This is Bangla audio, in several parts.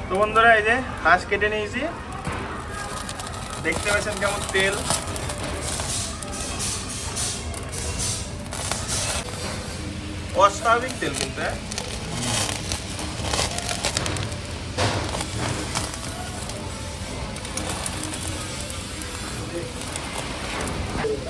তো বন্ধুরা এই যে হাঁস কেটে নিয়েছি, দেখতে পাচ্ছেন কেমন তেল। অস্বাভাবিক তেল কিন্তু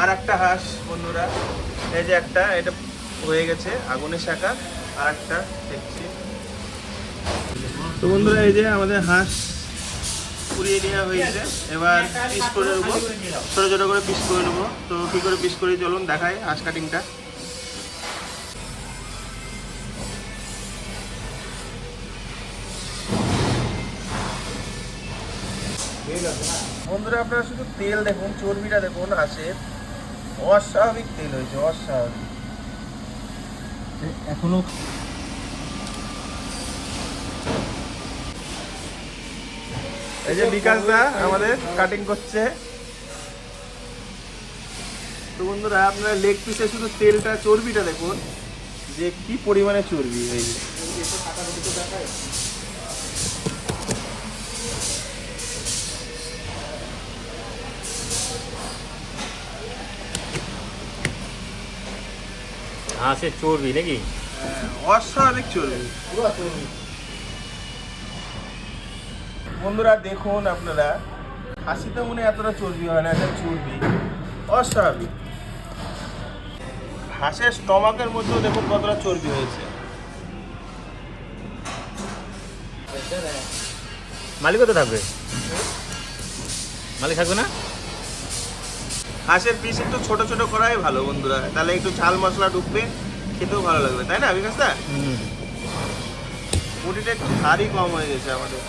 আর একটা হাঁস বন্ধুরা, এই যে একটা, এটা হয়ে গেছে আগুনের শাখা, আর একটা দেখছি। তো বন্ধুরা এই যে আমাদের হাঁস পুড়িয়ে নেওয়া হয়েছে, এবার পিস করে নেবো, ছোটো ছোটো করে পিস করে নেবো। তো কী করে পিস করি চলুন দেখাই হাঁস কাটিংটা। বন্ধুরা আপনারা শুধু তেল দেখুন, চর্বিটা দেখুন হাঁসের, অস্বাভাবিক তেল হয়েছে, অস্বাভাবিক। এখনো এই যে বিকাশ দা আমাদের কাটিং করছে। তো বন্ধুরা আপনারা লেগ পিসে শুধু তেলটা, চর্বিটা দেখুন যে কি পরিমাণে চর্বি। এই যে হাঁসের চর্বি নাকি? অস্বাভাবিক চর্বি বন্ধুরা। দেখুন আপনারা, হাসিতে মনে এতটা চর্বি হয় না, এটা চর্বি অস্বাভাবিক। হাঁসের স্টমাকের মধ্যেও দেখুন কতটা চর্বি হয়েছে। মালিক কত থাকবে? মালিক থাকবে না? হাঁসের পিস একটু ছোট ছোট করাই ভালো বন্ধুরা, তাহলে একটু ঝাল মশলা ঢুকবে, খেতেও ভালো লাগবে, তাই না বিকাশ দা? মুটিটা একটু ভারী কম হয়ে গেছে আমাদের।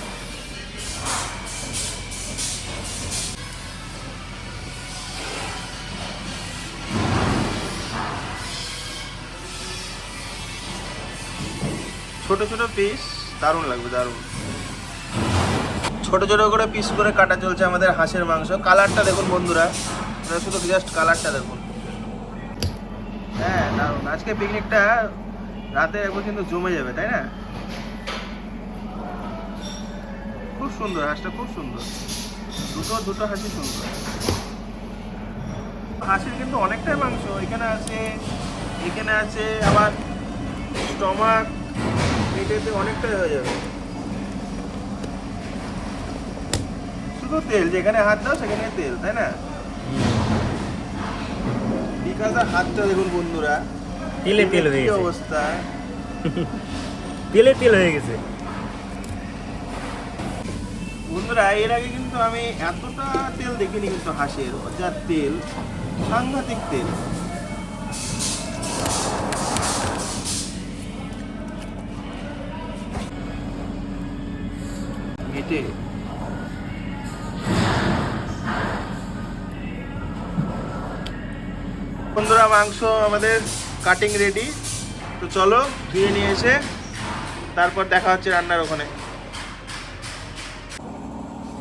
ছোট ছোট পিস দারুণ লাগবে, দারুণ। ছোট ছোট করে পিস করে কাটা চলছে আমাদের হাঁসের মাংস। কালারটা দেখুন বন্ধুরা, শুধু জাস্ট কালারটা দেখুন। হ্যাঁ দারুণ। আজকে পিকনিকটা রাতে একবার কিন্তু জমে যাবে, তাই না? খুব সুন্দর হাঁসটা, খুব সুন্দর। দুটো হাঁসই সুন্দর। হাঁসের কিন্তু অনেকটাই মাংস এখানে আছে, এখানে আছে, আবার স্টমাক, পেটেতে অনেকটাই হয়ে যাবে। শুধু তেল, যেখানে হাত দাও সেখানে তেল, তাই না? বিকাশদার হাতটা দেখুন বন্ধুরা, তেলে তেল হয়ে গেছে অবস্থা। তেলে তেল হয়ে গেছে বন্ধুরা এর আগে কিন্তু আমি এতটা তেল দেখিনি কিন্তু হাঁসের, যা তেল, সাংঘাতিক তেল। হেঁটে বন্ধুরা মাংস আমাদের কাটিং রেডি। তো চলো ধুয়ে নিয়ে এসে তারপর দেখা হচ্ছে রান্নার ওখানে।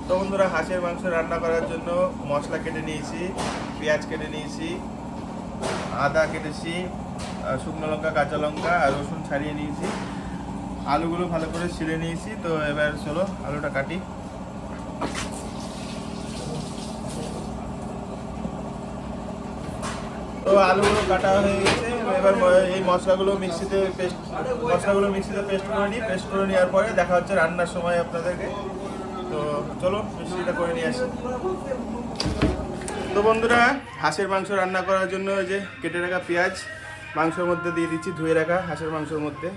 তো বন্ধুরা হাঁসের মাংস রান্না করার জন্য মশলা কেটে নিয়েছি, পেঁয়াজ কেটে নিয়েছি, আদা কেটেছি, শুকনো লঙ্কা, কাঁচা লঙ্কা আর রসুন ছাড়িয়ে নিয়েছি, আলুগুলো ভালো করে ছিলে নিয়েছি। তো এবার চলো আলুটা কাটি। তো আলুগুলো কাটা হয়ে গেছে, এবার এই মশলাগুলো মিক্সিতে পেস্ট করে নিই। পেস্ট করে নেওয়ার পরে দেখা হচ্ছে রান্নার সময় আপনাদেরকে। তো চলো মিক্সিটা করে নিয়ে আসি। তো বন্ধুরা হাঁসের মাংস রান্না করার জন্য এই যে কেটে রাখা পেঁয়াজ মাংসের মধ্যে দিয়ে দিচ্ছি, ধুয়ে রাখা হাঁসের মাংসের মধ্যে।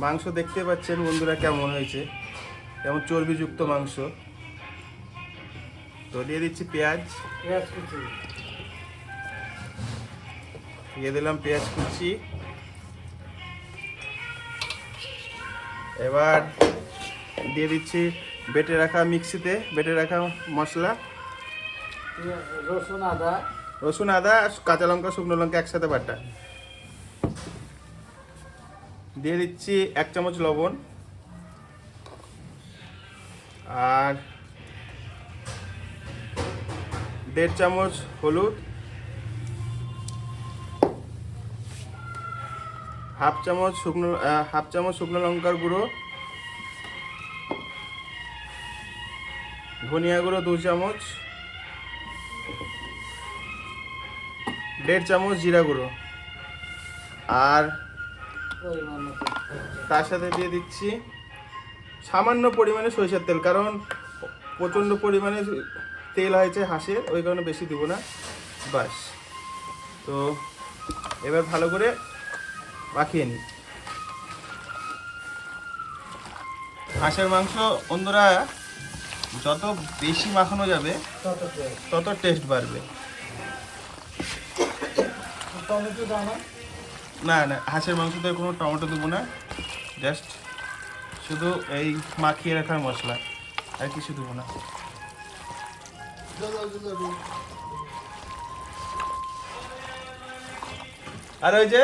মাংস দেখতে পাচ্ছেন বন্ধুরা কেমন হয়েছে, কেমন চর্বিযুক্ত মাংস। তো দিয়ে দিচ্ছি পেঁয়াজ, দিয়ে দিলাম পেঁয়াজ কুচি। এবার দিয়ে দিচ্ছি বেটে রাখা, মিক্সিতে বেটে রাখা মশলা, রসুন আদা কাঁচা লঙ্কা শুকনো লঙ্কা একসাথে বাটা। দিয়ে দিচ্ছি 1 চামচ লবণ আর 1.5 চামচ হলুদ, হাফ চামচ শুকনো লঙ্কার গুঁড়ো, ধনিয়া গুঁড়ো 2 চামচ, 1.5 চামচ জিরা গুঁড়ো, আর তার সাথে দিয়ে দিচ্ছি সামান্য পরিমাণে সরিষার তেল, কারণ প্রচণ্ড পরিমাণে তেল হয়েছে হাঁসের, ওই কারণে বেশি দিব না। বাস, তো এবার ভালো করে মাখিয়ে নিই। হাঁসের মাংস বন্ধুরা যত বেশি মাখানো যাবে তত টেস্ট বাড়বে। না না, হাঁসের মাংসতে কোনো টমেটো দেবো না, জাস্ট শুধু এই মাখিয়ে রাখার মশলা, আর কিছু দেবো না। আর ওই যে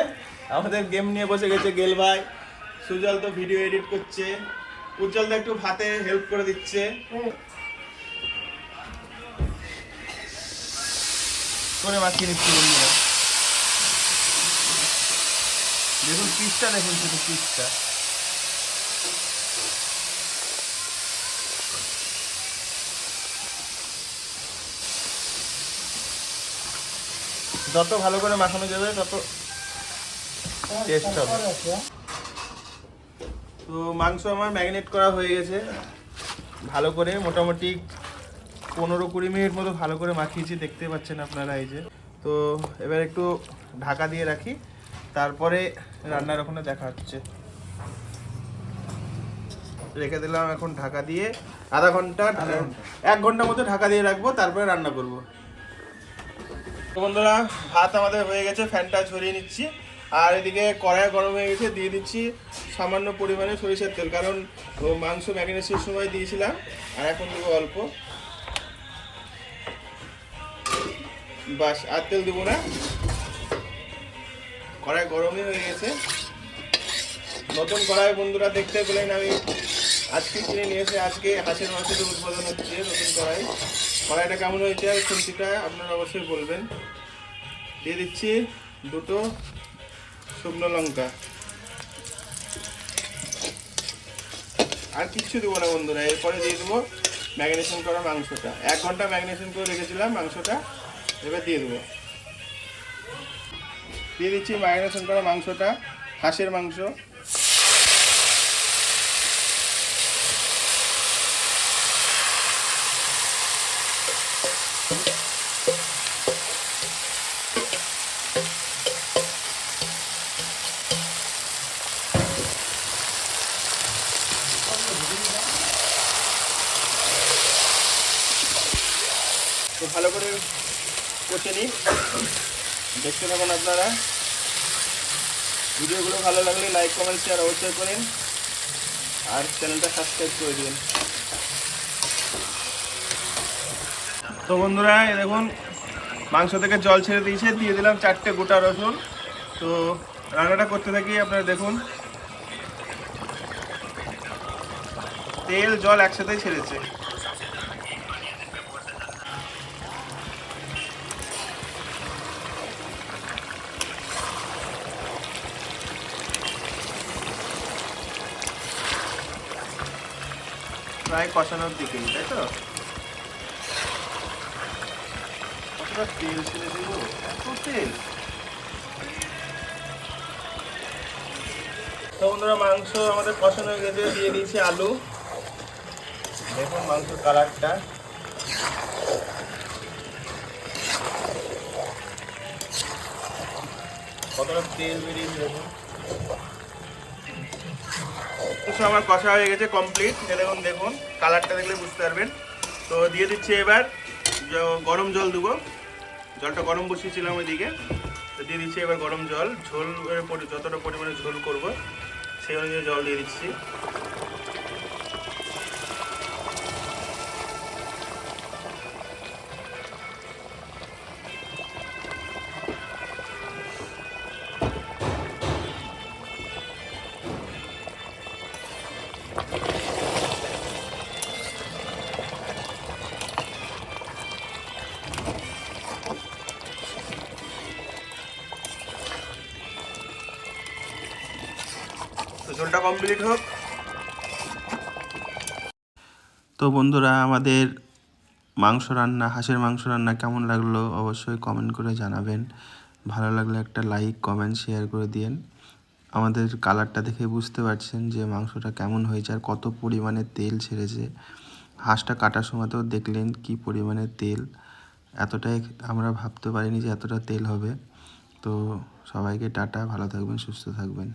আমাদের গেম নিয়ে বসে গেছে গেল ভাই, সুজল তো ভিডিও এডিট করছে, উজ্জ্বল তো একটু হাতে হেল্প করে দিচ্ছে। করে মাখিয়ে নিচ্ছি বন্ধুরা, দেখুন পিসটা, দেখুন শুধু পিসটা। যত ভালো করে মাখানো যাবে তত টেস্ট হবে। তো মাংস আমার ম্যারিনেট করা হয়ে গেছে ভালো করে, মোটামুটি 15-20 মিনিট মতো ভালো করে মাখিয়েছি, দেখতে পাচ্ছেন আপনারা এই যে। তো এবার একটু ঢাকা দিয়ে রাখি, তারপরে রান্নার ওখানে দেখা হচ্ছে। রেখে দিলাম এখন ঢাকা দিয়ে আধা ঘন্টা, 1 ঘন্টা মতো ঢাকা দিয়ে রাখবো, তারপরে রান্না করব। তো বন্ধুরা ভাত আমাদের হয়ে গেছে, ফ্যানটা ঝরিয়ে নিচ্ছি। আর এদিকে কড়াই গরম হয়ে গেছে, দিয়ে দিচ্ছি সামান্য পরিমাণে সরিষার তেল, কারণ মাংস ম্যারিনেশনের সময় দিয়েছিলাম, আর এখন দেবো অল্প। বাস, আর তেল দেবো না, কড়াই গরমই হয়ে গেছে। নতুন কড়াই বন্ধুরা দেখতে পেলেন, আমি আজকে কিনে নিয়ে এসে আজকে হাঁসের মাংসের উৎপাদন হচ্ছে নতুন কড়াই। কড়াইটা কেমন হয়েছে আর খুন্তিটা আপনারা অবশ্যই বলবেন। দিয়ে দিচ্ছি 2 শুকনো লঙ্কা, আর কিচ্ছু দেবো না বন্ধুরা। এরপরে দিয়ে দেবো ম্যারিনেশন করা মাংসটা, 1 ঘন্টা ম্যারিনেশন করে রেখেছিলাম মাংসটা, এবার দিয়ে দেবো। দিয়ে দিচ্ছি ম্যারিনেশন করা মাংসটা, হাঁসের মাংস। তো ভালো করে কষে নিই, দেখতে থাকুন আপনারা। ভিডিওগুলো ভালো লাগলে লাইক কমেন্ট শেয়ার অবশ্যই করেন, আর চ্যানেলটা সাবস্ক্রাইব করে দিন। তো বন্ধুরা এই দেখুন মাংস থেকে জল ছেড়ে দিয়েছে, দিয়ে দিলাম 4টে গোটা রসুন। তো রান্নাটা করতে থাকি, আপনারা দেখুন তেল জল একসাথেই ছেড়েছে। প্রায় কষানোর দিকে, তাই তো? কতটা তেল ছেড়ে দেবো, এত তেল। তো বন্ধুরা মাংস আমাদের কষানো হয়ে গেছে, দিয়ে দিয়েছি আলু। দেখুন মাংসের কালারটা, কতটা তেল বেরিয়েছে দেখুন। আমার কষা হয়ে গেছে কমপ্লিট, দেখুন দেখুন কালারটা দেখলে বুঝতে পারবেন। তো দিয়ে দিচ্ছি এবার গরম জল দেবো, জলটা গরম বসিয়েছিলাম ওইদিকে। তো দিয়ে দিচ্ছি এবার গরম জল, ঝোল যতটা পরিমাণে ঝোল করব সেই অনুযায়ী জল দিয়ে দিচ্ছি। তো ঝোলটা কমপ্লিট হোক। তো বন্ধুরা আমাদের মাংস রান্না, হাঁসের মাংস রান্না কেমন লাগলো অবশ্যই কমেন্ট করে জানাবেন। ভালো লাগলে একটা লাইক, কমেন্ট, শেয়ার করে দিয়েন। আমাদের কালারটা দেখে বুঝতে পারছেন যে মাংসটা কেমন হয়েছে আর কত পরিমাণে তেল ছেড়েছে। হাঁসটা কাটার সময়তেও দেখলেন কি পরিমাণে তেল, এতটাই আমরা ভাবতে পারিনি যে এতটা তেল হবে। তো সবাইকে টাটা, ভালো থাকবেন, সুস্থ থাকবেন।